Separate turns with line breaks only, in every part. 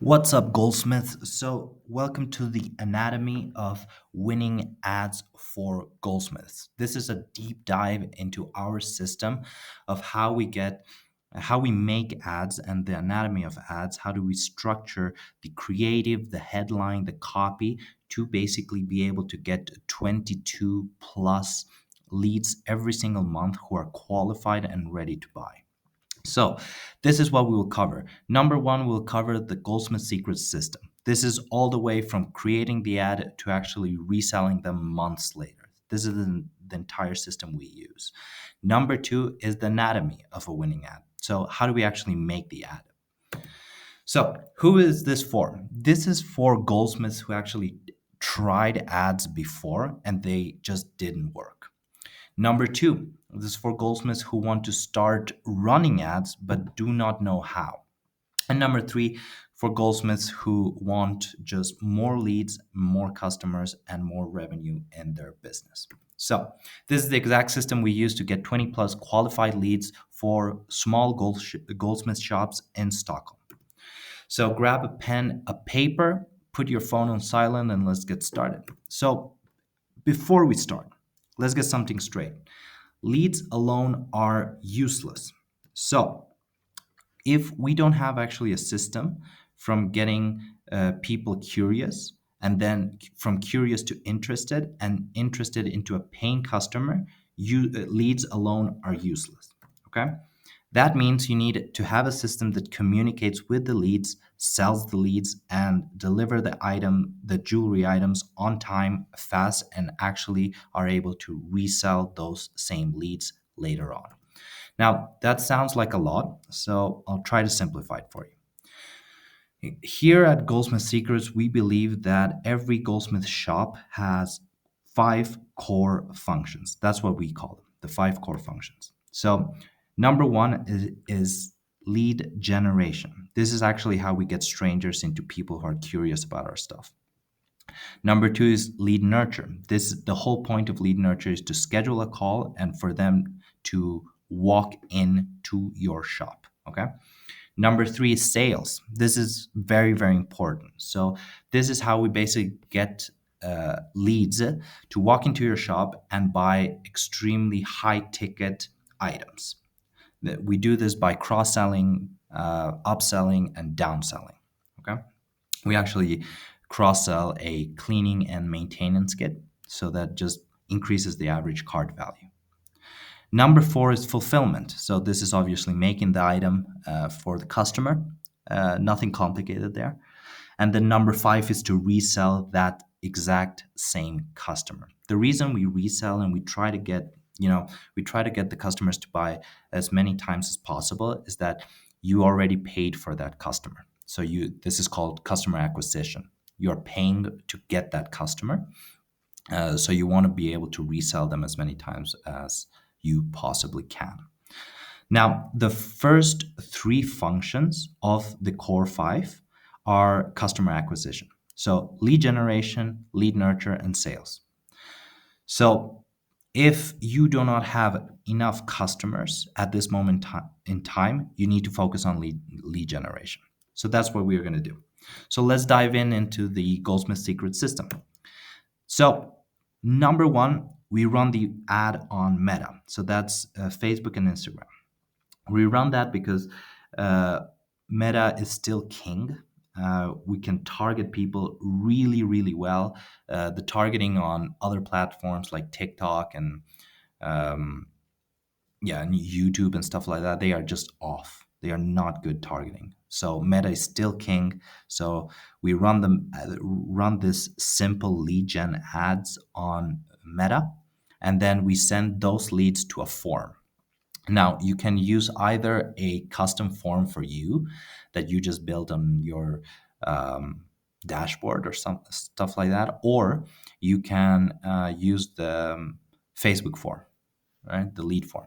What's up, Goldsmiths? So, welcome to the anatomy of winning ads for Goldsmiths. This is a deep dive into our system of how we make ads and the anatomy of ads. How do we structure the creative, the headline, the copy to basically be able to get 22 plus leads every single month who are qualified and ready to buy. So, this is what we will cover. Number one, we'll cover the Goldsmith Secret system. This is all the way from creating the ad to actually reselling them months later. This is the entire system we use. Number two is the anatomy of a winning ad. So, how do we actually make the ad? So, who is this for? This is for Goldsmiths who actually tried ads before and they just didn't work. Number two, this is for Goldsmiths who want to start running ads but do not know how. And number three, for Goldsmiths who want just more leads, more customers, and more revenue in their business. So, this is the exact system we use to get 20 plus qualified leads for small goldsmith shops in Stockholm. So, grab a pen, a paper, put your phone on silent, and let's get started. So, before we start, let's get something straight. Leads alone are useless. So, if we don't have actually a system from getting people curious and then from curious to interested and interested into a paying customer, leads alone are useless. Okay. That means you need to have a system that communicates with the leads, sells the leads, and deliver the jewelry items on time, fast, and actually are able to resell those same leads later on. Now, that sounds like a lot, so I'll try to simplify it for you. Here at Goldsmith Secrets, we believe that every goldsmith shop has five core functions. That's what we call them, the five core functions. So, number one is lead generation. This is actually how we get strangers into people who are curious about our stuff. Number two is lead nurture. The whole point of lead nurture is to schedule a call and for them to walk into your shop. Okay. Number three is sales. This is very, very important. So this is how we basically get leads to walk into your shop and buy extremely high ticket items. We do this by cross selling, upselling, and downselling. Okay. We actually cross sell a cleaning and maintenance kit, so that just increases the average cart value. Number four is fulfillment. So this is obviously making the item for the customer. Nothing complicated there. And then number five is to resell that exact same customer. The reason we resell and we try to get the customers to buy as many times as possible is that you already paid for that customer. So this is called customer acquisition. You're paying to get that customer. So you want to be able to resell them as many times as you possibly can. Now, the first three functions of the core five are customer acquisition. So lead generation, lead nurture, and sales. So if you do not have enough customers at this moment in time, you need to focus on lead generation. So that's what we're going to do. So let's dive into the Goldsmith Secret system. So number one, we run the ad on Meta. So that's Facebook and Instagram. We run that because Meta is still king. We can target people really, really well. The targeting on other platforms like TikTok and and YouTube and stuff like that, they are just off. They are not good targeting. So Meta is still king. So we run this simple lead gen ads on Meta, and then we send those leads to a form. Now, you can use either a custom form for you that you just build on your dashboard or some stuff like that, or you can use the Facebook form, right? The lead form.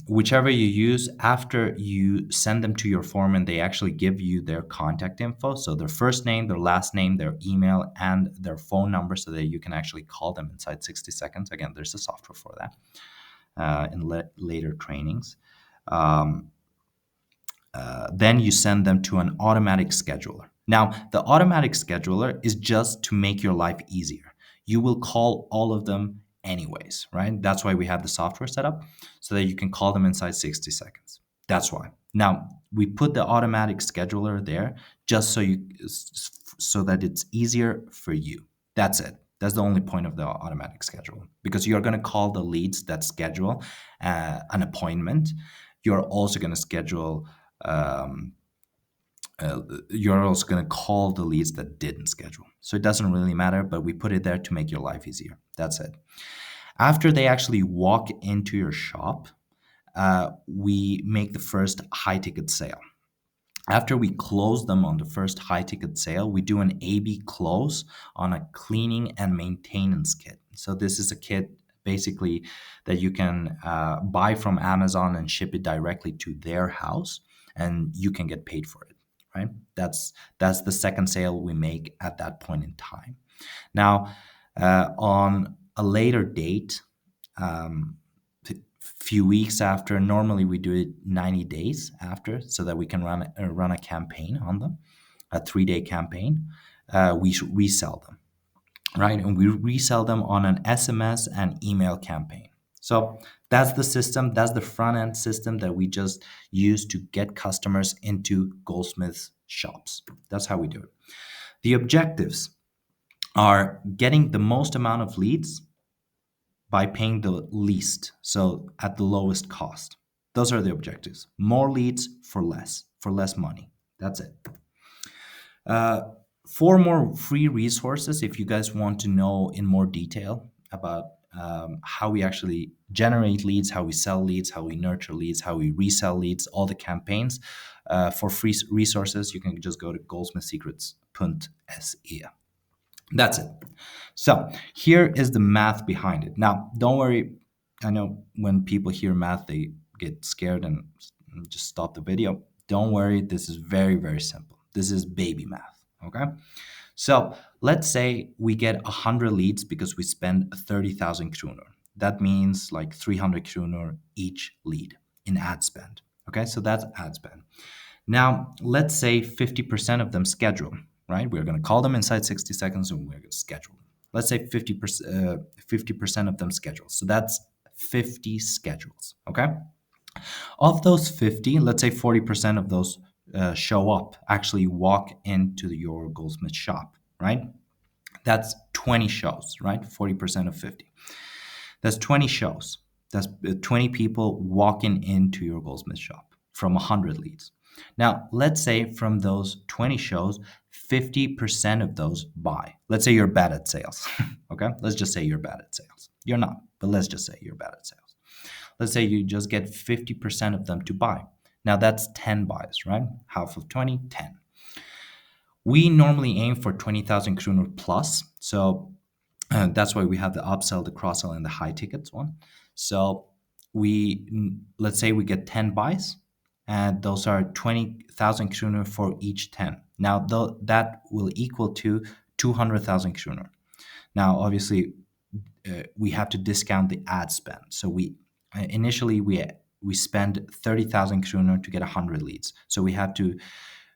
Whichever you use, after you send them to your form and they actually give you their contact info, so their first name, their last name, their email, and their phone number, so that you can actually call them inside 60 seconds. Again, there's a software for that in later trainings. Then you send them to an automatic scheduler. Now, the automatic scheduler is just to make your life easier. You will call all of them anyways, right? That's why we have the software set up so that you can call them inside 60 seconds. That's why. Now, we put the automatic scheduler there just so that it's easier for you. That's it. That's the only point of the automatic schedule because you're going to call the leads that schedule an appointment. You're also going to schedule um, you're also going to call the leads that didn't schedule. So it doesn't really matter, but we put it there to make your life easier. That's it. After they actually walk into your shop, we make the first high ticket sale. After we close them on the first high ticket sale, we do an A/B close on a cleaning and maintenance kit. So this is a kit basically that you can buy from Amazon and ship it directly to their house, and you can get paid for it. Right? That's the second sale we make at that point in time. Now, on a later date, um, few weeks after. Normally, we do it 90 days after, so that we can run a campaign on them, a 3-day campaign. We resell them, right? And we resell them on an SMS and email campaign. So that's the system. That's the front end system that we just use to get customers into Goldsmiths shops. That's how we do it. The objectives are getting the most amount of leads by paying the least, so at the lowest cost. Those are the objectives. More leads for less money. That's it. Uh, 4 more free resources if you guys want to know in more detail about how we actually generate leads, how we sell leads, how we nurture leads, how we resell leads, all the campaigns. For free resources, you can just go to goldsmithsecrets.se. That's it. So here is the math behind it. Now, don't worry. I know when people hear math, they get scared and just stop the video. Don't worry. This is very, very simple. This is baby math. Okay. So let's say we get 100 leads because we spend 30,000 kronor. That means like 300 kronor each lead in ad spend. Okay. So that's ad spend. Now, let's say 50% of them schedule, right? We're going to call them inside 60 seconds and we're going to schedule them. Let's say 50% of them schedule. So that's 50 schedules, okay? Of those 50, let's say 40% of those show up, actually walk into your Goldsmith shop, right? That's 20 shows, right? 40% of 50. That's 20 shows. That's 20 people walking into your Goldsmith shop from 100 leads. Now, let's say from those 20 shows, 50% of those buy. Let's say you're bad at sales. Okay? Let's just say you're bad at sales. You're not, but let's just say you're bad at sales. Let's say you just get 50% of them to buy. Now, that's 10 buys, right? Half of 20, 10. We normally aim for 20,000 kronor plus. So that's why we have the upsell, the cross sell, and the high tickets one. So let's say we get 10 buys, and those are 20,000 kronor for each 10. Now that will equal to 200,000 kronor. Now, obviously, we have to discount the ad spend. So initially we spend 30,000 kronor to get 100 leads. So we have to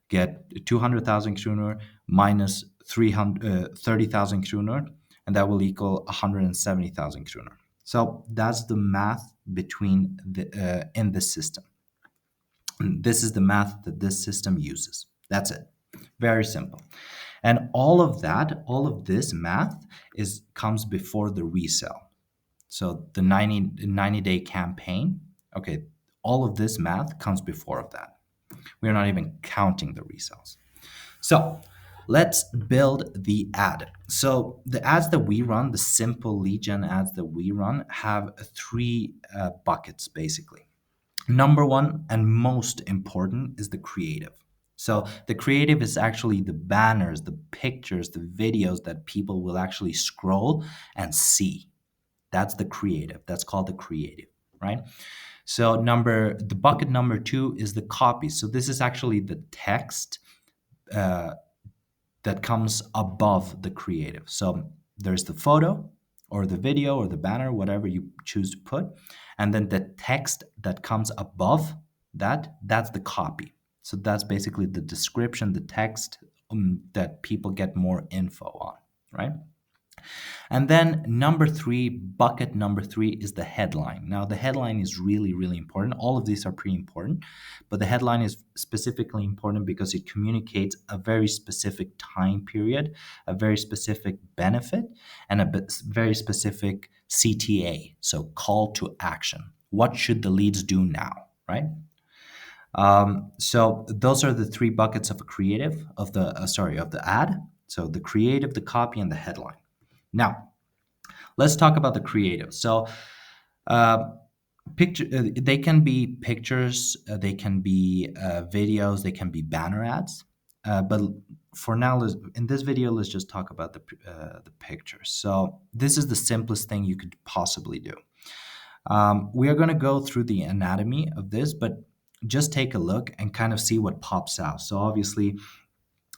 get 200,000 kronor minus 30,000 kronor, and that will equal 170,000 kronor. So that's the math between in the system. And this is the math that this system uses. That's it. Very simple. And all of this math comes before the resale. So the 90-day campaign, okay, all of this math comes before of that. We're not even counting the resales. So let's build the ad. So the ads that we run, the simple lead gen ads that we run, have 3 buckets basically. Number one and most important is the creative. So the creative is actually the banners, the pictures, the videos that people will actually scroll and see. That's the creative. That's called the creative, right? So the bucket number 2 is the copy. So this is actually the text that comes above the creative. So there's the photo or the video or the banner, whatever you choose to put. And then the text that comes above that's the copy. So that's basically the description, the text that people get more info on, right? And then number three, bucket number three is the headline. Now, the headline is really, really important. All of these are pretty important, but the headline is specifically important because it communicates a very specific time period, a very specific benefit, and very specific CTA, so call to action. What should the leads do now, right? So those are the three buckets of a creative of the ad. So the creative, the copy, and the headline. Now, let's talk about the creative. So, uh, they can be pictures, they can be videos, they can be banner ads. But for now, in this video, let's just talk about the pictures. So this is the simplest thing you could possibly do. We are going to go through the anatomy of this, but just take a look and kind of see what pops out. So obviously,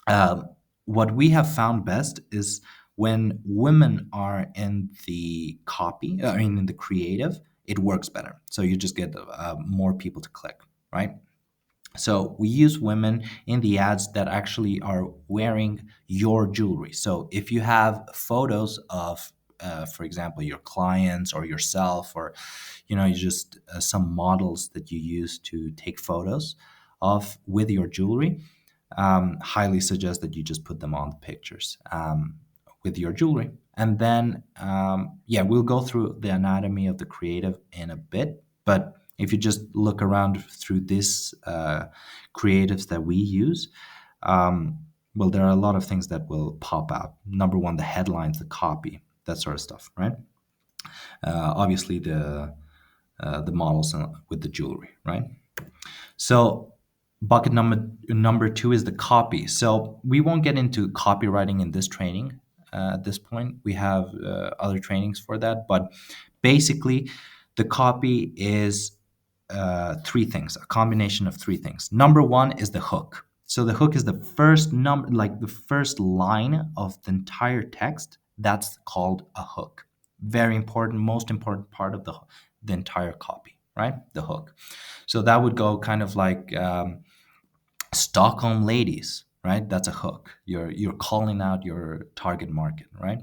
um, what we have found best is when women are in the copy, I mean, in the creative, it works better. So you just get more people to click, right? So we use women in the ads that actually are wearing your jewelry. So if you have photos of, for example, your clients or yourself, or you just some models that you use to take photos of with your jewelry, highly suggest that you just put them on the pictures with your jewelry. And then, yeah, we'll go through the anatomy of the creative in a bit. But if you just look around through these creatives that we use, well, there are a lot of things that will pop out. Number one, the headlines, the copy, that sort of stuff, right? Obviously, the models with the jewelry, right? So bucket number two is the copy. So we won't get into copywriting in this training. At this point, we have other trainings for that. But basically, the copy is three things, a combination of three things. Number one is the hook. So the hook is the first number, like the first line of the entire text. That's called a hook. Very important, most important part of the entire copy, right? The hook. So that would go kind of like Stockholm ladies, right? That's a hook. You're calling out your target market, right?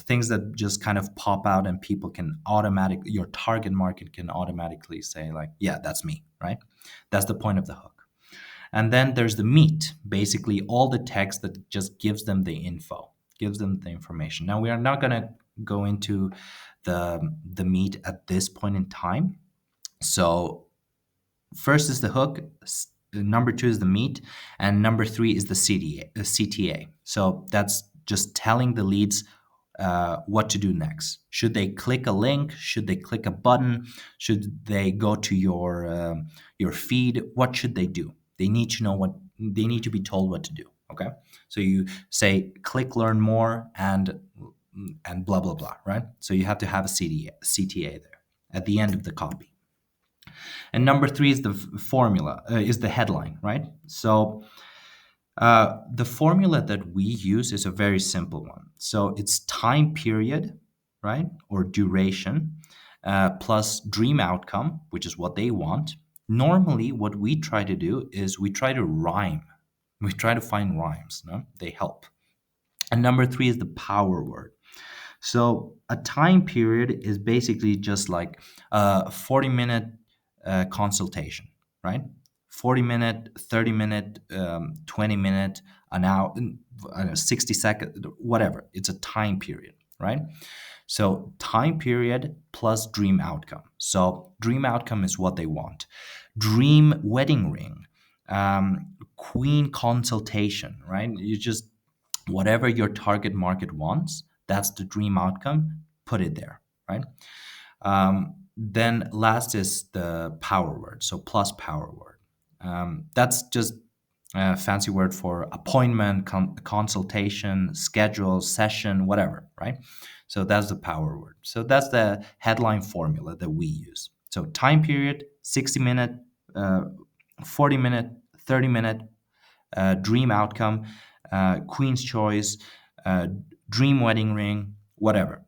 Things that just kind of pop out and people can automatically, your target market can automatically say like, yeah, that's me, right? That's the point of the hook. And then there's the meat, basically all the text that just gives them the info, gives them the information. Now we are not going to go into the meat at this point in time. So first is the hook, number two is the meat, and number three is the CTA. So that's just telling the leads what to do next. Should they click a link? Should they click a button? Should they go to your feed? What should they do? They need to know what they need to be told what to do. Okay, so you say click learn more and blah blah blah, right? So you have to have a CTA there at the end of the copy. And number three is the formula, is the headline, right? So the formula that we use is a very simple one. So it's time period, right, or duration, plus dream outcome, which is what they want. Normally, what we try to do is we try to rhyme. We try to find rhymes. No? They help. And number three is the power word. So a time period is basically just like a 40-minute consultation, right? 40-minute, 30-minute, 20-minute, an hour, 60 seconds, whatever. It's a time period, right? So time period plus dream outcome. So dream outcome is what they want. Dream wedding ring, queen consultation, right? You just whatever your target market wants, that's the dream outcome. Put it there, right? Then last is the power word, so plus power word. That's just a fancy word for appointment, consultation, schedule, session, whatever, right? So that's the power word. So that's the headline formula that we use. So time period, 60-minute, 40-minute, 30-minute, dream outcome, queen's choice, uh, dream wedding ring, whatever.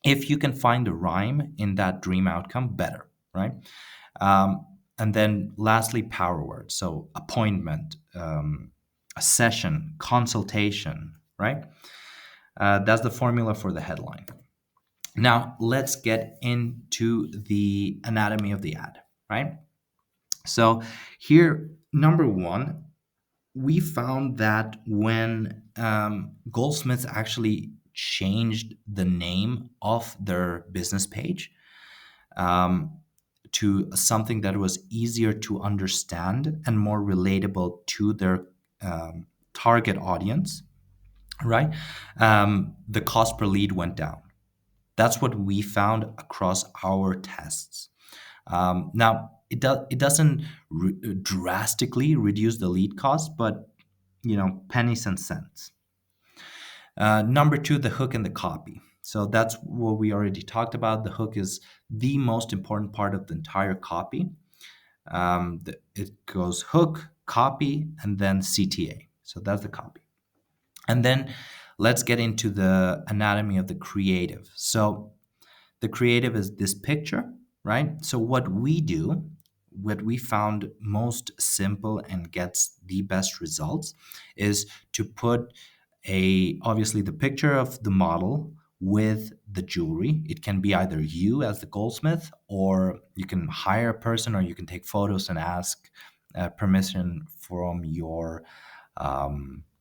If you can find a rhyme in that dream outcome, better, right? Um, And then lastly, power words. So appointment, a session, consultation, right? That's the formula for the headline. Now, let's get into the anatomy of the ad, right? So, here, number one, we found that when Goldsmiths actually changed the name of their business page um, to something that was easier to understand and more relatable to their target audience, right? The cost per lead went down. That's what we found across our tests. Now, it doesn't drastically reduce the lead cost, but pennies and cents. Number two, the hook and the copy. So that's what we already talked about. The hook is the most important part of the entire copy. It goes hook, copy, and then CTA. So that's the copy. And then let's get into the anatomy of the creative. So the creative is this picture, right? So what we do, what we found most simple and gets the best results is to put obviously the picture of the model with the jewelry. It can be either you as the goldsmith, or you can hire a person, or you can take photos and ask permission from your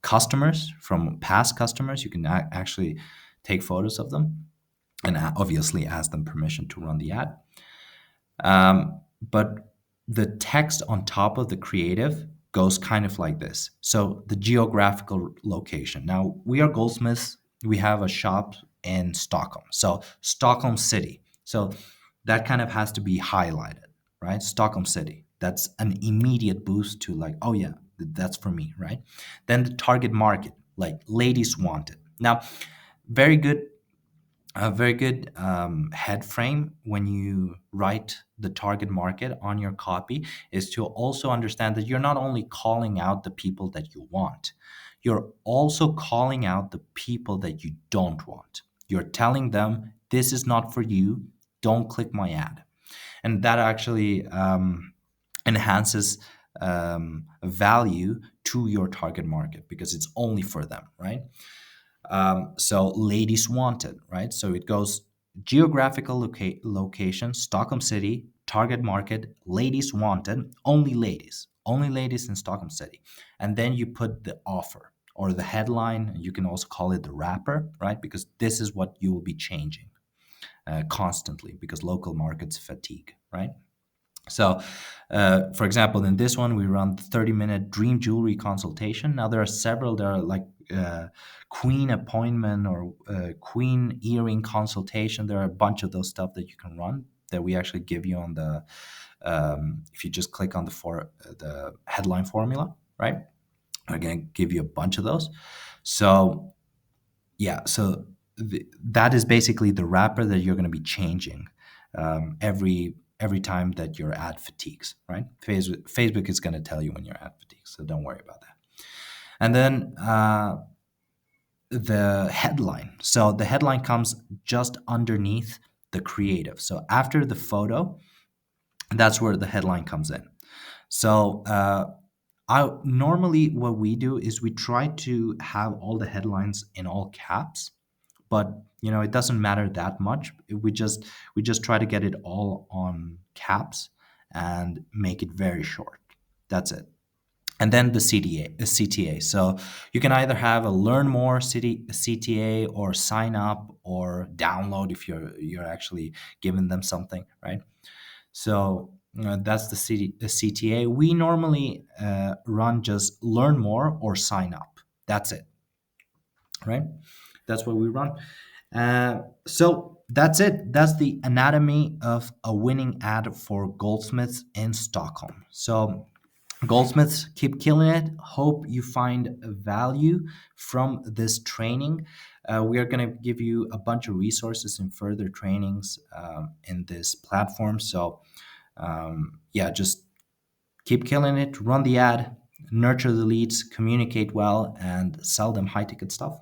customers, from past customers. You can actually take photos of them and obviously ask them permission to run the ad. But the text on top of the creative goes kind of like this. So the geographical location. Now, we are Goldsmiths. We have a shop in Stockholm. So Stockholm City. So that kind of has to be highlighted, right? Stockholm City. That's an immediate boost to like, oh yeah, that's for me, right? Then the target market, like ladies want it. Now, very good a very good head frame when you write the target market on your copy is to also understand that you're not only calling out the people that you want, you're also calling out the people that you don't want. You're telling them, this is not for you, don't click my ad. And that actually enhances value to your target market because it's only for them, right? So ladies wanted, right? So it goes geographical location, Stockholm City, target market, ladies wanted, only ladies in Stockholm City. And then you put the offer or the headline. You can also call it the wrapper, right? Because this is what you will be changing constantly because local markets fatigue, right? So, for example, in this one, we run the 30-minute dream jewelry consultation. Now, there are several. There are like queen appointment or queen earring consultation. There are a bunch of those stuff that you can run that we actually give you on the, if you just click on the headline formula, right? We're going to give you a bunch of those. So, yeah, so that is basically the wrapper that you're going to be changing every time that your ad fatigues, right? Facebook is going to tell you when your ad fatigues, so don't worry about that. And then the headline. So the headline comes just underneath the creative. So after the photo, that's where the headline comes in. So I normally what we do is we try to have all the headlines in all caps, but it doesn't matter that much. We just try to get it all on caps and make it very short. That's it. And then the CTA. So you can either have a learn more CTA or sign up or download if you're actually giving them something, right? So that's the CTA. We normally run just learn more or sign up. That's it, right? That's what we run. So that's it. That's the anatomy of a winning ad for Goldsmiths in Stockholm. So Goldsmiths, keep killing it. Hope you find value from this training. We are going to give you a bunch of resources and further trainings in this platform. So, yeah, just keep killing it. Run the ad, nurture the leads, communicate well, and sell them high ticket stuff.